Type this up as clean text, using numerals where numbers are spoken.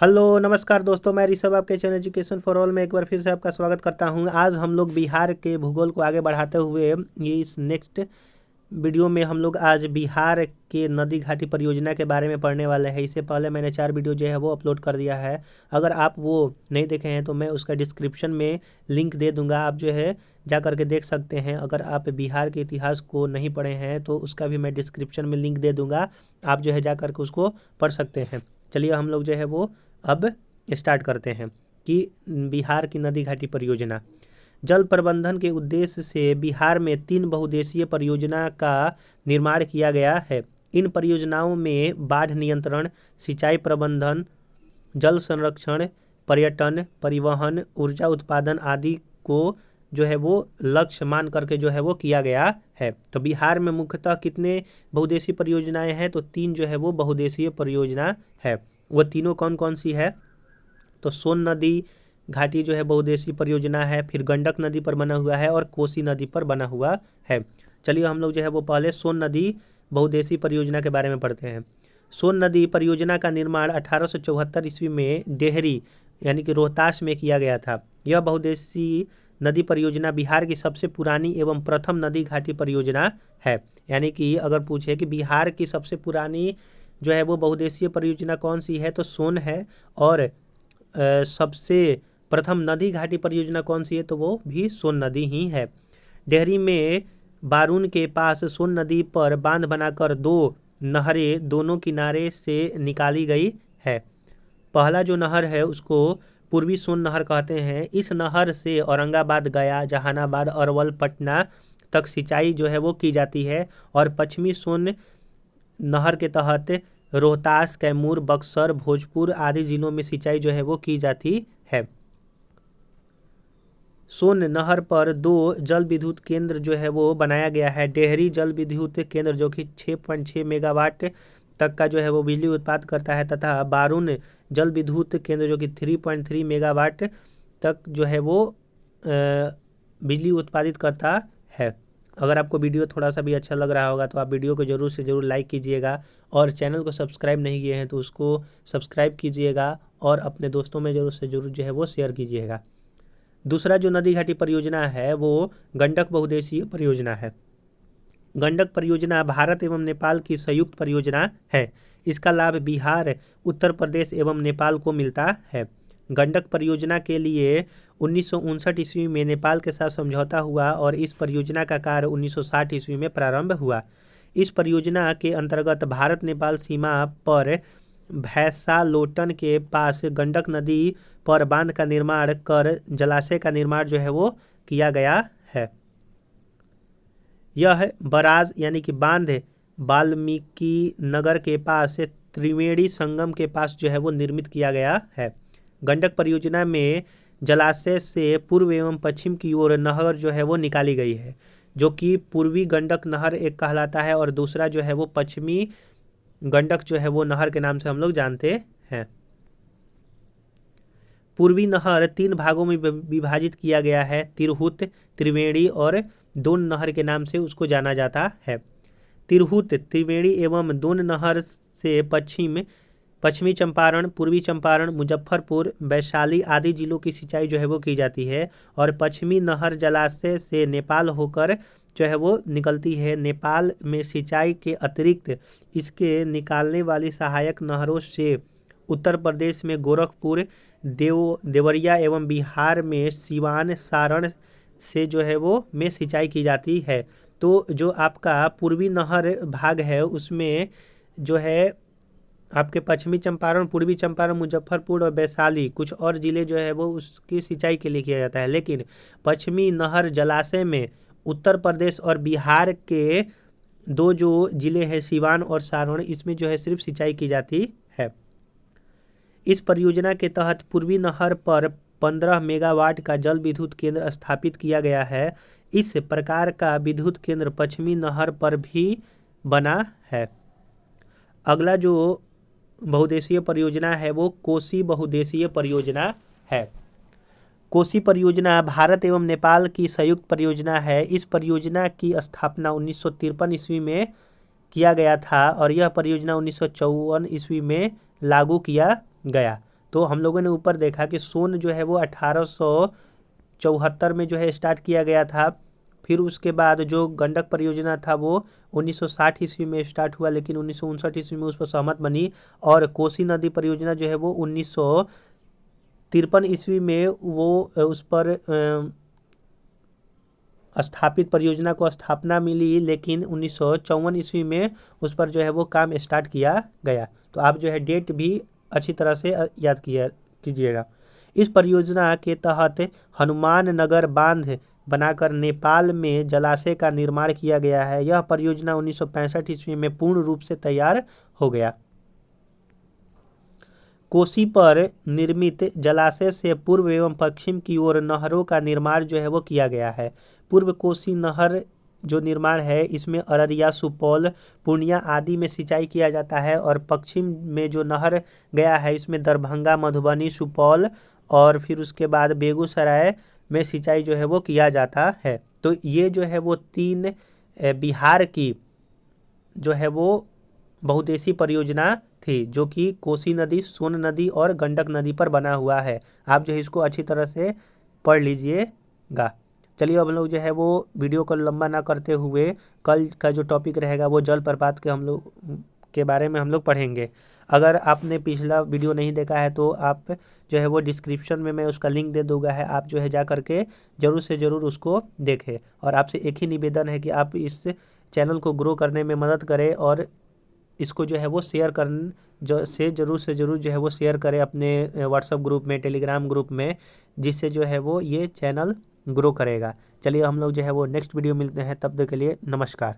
Hello नमस्कार दोस्तों, मैं ऋषभ आपके चैनल एजुकेशन फॉर ऑल में एक बार फिर से आपका स्वागत करता हूं। आज हम लोग बिहार के भूगोल को आगे बढ़ाते हुए ये इस नेक्स्ट वीडियो में हम लोग आज बिहार के नदी घाटी परियोजना के बारे में पढ़ने वाले हैं। इससे पहले मैंने 4 वीडियो जो है वो अपलोड कर दिया है। अगर आप वो नहीं देखे हैं तो मैं उसका डिस्क्रिप्शन में लिंक दे दूंगा, आप जो है जा करके देख सकते हैं। अगर आप बिहार के इतिहास को नहीं पढ़े हैं तो उसका भी मैं डिस्क्रिप्शन में लिंक दे दूंगा, आप जो है जा करके उसको पढ़ सकते हैं। चलिए हम लोग जो है वो अब स्टार्ट करते हैं कि बिहार की नदी घाटी परियोजना। जल प्रबंधन के उद्देश्य से बिहार में 3 बहुउद्देशीय परियोजना का निर्माण किया गया है। इन परियोजनाओं में बाढ़ नियंत्रण, सिंचाई प्रबंधन, जल संरक्षण, पर्यटन, परिवहन, ऊर्जा उत्पादन आदि को जो है वो लक्ष्य मान करके जो है वो किया गया है। तो बिहार में मुख्यतः कितने बहुउद्देशीय परियोजनाएं हैं? तो 3 जो है वो बहुउद्देशीय परियोजना है। वो तीनों कौन कौन सी है? तो सोन नदी घाटी जो है बहुउद्देशीय परियोजना है, फिर गंडक नदी पर बना हुआ है और कोसी नदी पर बना हुआ है। चलिए हम लोग जो है वो पहले सोन नदी बहुउद्देशीय परियोजना के बारे में पढ़ते हैं। सोन नदी परियोजना का निर्माण 1874 ईस्वी में डेहरी यानी कि रोहतास में किया गया था। यह बहुउद्देशीय नदी परियोजना बिहार की सबसे पुरानी एवं प्रथम नदी घाटी परियोजना है। यानी कि अगर पूछे कि बिहार की सबसे पुरानी जो है वो बहुउद्देशीय परियोजना कौन सी है, तो सोन है। और सबसे प्रथम नदी घाटी परियोजना कौन सी है, तो वो भी सोन नदी ही है। डेहरी में बारून के पास सोन नदी पर बांध बनाकर 2 नहरें दोनों किनारे से निकाली गई है। पहला जो नहर है उसको पूर्वी सोन नहर कहते हैं। इस नहर से औरंगाबाद, गया, जहानाबाद, अरवल, पटना तक सिंचाई जो है वो की जाती है। और पश्चिमी सोन नहर के तहत रोहतास, कैमूर, बक्सर, भोजपुर आदि जिलों में सिंचाई जो है वो की जाती है। सोन नहर पर 2 जल विद्युत केंद्र जो है वो बनाया गया है। डेहरी जल विद्युत केंद्र जो कि 6.6 मेगावाट तक का जो है वो बिजली उत्पादन करता है, तथा बारून जल विद्युत केंद्र जो कि 3.3 मेगावाट तक जो है वो बिजली उत्पादित करता है। अगर आपको वीडियो थोड़ा सा भी अच्छा लग रहा होगा तो आप वीडियो को ज़रूर से ज़रूर लाइक कीजिएगा, और चैनल को सब्सक्राइब नहीं किए हैं तो उसको सब्सक्राइब कीजिएगा, और अपने दोस्तों में ज़रूर से ज़रूर जो है वो शेयर कीजिएगा। दूसरा जो नदी घाटी परियोजना है वो गंडक बहुउद्देशीय परियोजना है। गंडक परियोजना भारत एवं नेपाल की संयुक्त परियोजना है। इसका लाभ बिहार, उत्तर प्रदेश एवं नेपाल को मिलता है। गंडक परियोजना के लिए 1959 ईस्वी में नेपाल के साथ समझौता हुआ और इस परियोजना का कार्य 1960 ईस्वी में प्रारंभ हुआ। इस परियोजना के अंतर्गत भारत नेपाल सीमा पर भैंसालोटन के पास गंडक नदी पर बांध का निर्माण कर जलाशय का निर्माण जो है वो किया गया है। यह बराज यानी कि बांध वाल्मीकि नगर के पास त्रिवेणी संगम के पास जो है वो निर्मित किया गया है। गंडक परियोजना में जलाशय से पूर्व एवं पश्चिम की ओर नहर जो है वो निकाली गई है, जो कि पूर्वी गंडक नहर एक कहलाता है, और दूसरा जो है वो पश्चिमी गंडक जो है वो नहर के नाम से हम लोग जानते हैं। पूर्वी नहर 3 भागों में विभाजित किया गया है। तिरहुत, त्रिवेणी और दोन नहर के नाम से उसको जाना जाता है। तिरहुत, त्रिवेणी एवं दोन नहर से पश्चिमी चंपारण, पूर्वी चंपारण, मुजफ्फरपुर, वैशाली आदि जिलों की सिंचाई जो है वो की जाती है। और पश्चिमी नहर जलाशय से नेपाल होकर जो है वो निकलती है। नेपाल में सिंचाई के अतिरिक्त इसके निकालने वाली सहायक नहरों से उत्तर प्रदेश में गोरखपुर, देवरिया एवं बिहार में सिवान, सारण से जो है वो में सिंचाई की जाती है। तो जो आपका पूर्वी नहर भाग है उसमें जो है आपके पश्चिमी चंपारण, पूर्वी चंपारण, मुजफ्फरपुर और वैशाली कुछ और ज़िले जो है वो उसकी सिंचाई के लिए किया जाता है। लेकिन पश्चिमी नहर जलाशय में उत्तर प्रदेश और बिहार के 2 जो ज़िले हैं सिवान और सारण, इसमें जो है सिर्फ सिंचाई की जाती है। इस परियोजना के तहत पूर्वी नहर पर 15 मेगावाट का जल विद्युत केंद्र स्थापित किया गया है। इस प्रकार का विद्युत केंद्र पश्चिमी नहर पर भी बना है। अगला जो बहुउद्देशीय परियोजना है वो कोसी बहुउद्देशीय परियोजना है। कोसी परियोजना भारत एवं नेपाल की संयुक्त परियोजना है। इस परियोजना की स्थापना 1953 ईस्वी में किया गया था और यह परियोजना 1954 ईस्वी में लागू किया गया। तो हम लोगों ने ऊपर देखा कि सोन जो है वो 1874 में जो है स्टार्ट किया गया था। फिर उसके बाद जो गंडक परियोजना था वो 1960 ईस्वी में स्टार्ट हुआ, लेकिन 1959 ईस्वी में उस पर सहमत बनी। और कोसी नदी परियोजना जो है वो 1953 ईस्वी में वो उस पर स्थापित परियोजना को स्थापना मिली, लेकिन 1954 ईस्वी में उस पर जो है वो काम स्टार्ट किया गया। तो आप जो है डेट भी अच्छी तरह से याद कीजिएगा। इस परियोजना के तहत हनुमान नगर बांध बनाकर नेपाल में जलाशय का निर्माण किया गया है। यह परियोजना 1965 ईस्वी में पूर्ण रूप से तैयार हो गया। कोसी पर निर्मित जलाशय से पूर्व एवं पश्चिम की ओर नहरों का निर्माण जो है वो किया गया है। पूर्व कोसी नहर जो निर्माण है इसमें अररिया, सुपौल, पूर्णिया आदि में सिंचाई किया जाता है। और पश्चिम में जो नहर गया है इसमें दरभंगा, मधुबनी, सुपौल और फिर उसके बाद बेगूसराय में सिंचाई जो है वो किया जाता है। तो ये जो है वो 3 बिहार की जो है वो बहुउद्देशीय परियोजना थी, जो कि कोसी नदी, सोन नदी और गंडक नदी पर बना हुआ है। आप जो है इसको अच्छी तरह से पढ़ लीजिएगा। चलिए अब हम लोग जो है वो वीडियो को लंबा ना करते हुए कल का जो टॉपिक रहेगा वो जलप्रपात के हम लोग के बारे में हम लोग पढ़ेंगे। अगर आपने पिछला वीडियो नहीं देखा है तो आप जो है वो डिस्क्रिप्शन में मैं उसका लिंक दे दूंगा है, आप जो है जा करके ज़रूर से ज़रूर उसको देखें। और आपसे एक ही निवेदन है कि आप इस चैनल को ग्रो करने में मदद करें और इसको जो है वो शेयर ज़रूर से ज़रूर जो है वो शेयर करें अपने व्हाट्सएप ग्रुप में, टेलीग्राम ग्रुप में, जिससे जो है वो ये चैनल ग्रो करेगा। चलिए हम लोग जो है वो नेक्स्ट वीडियो मिलते हैं, तब तक के लिए नमस्कार।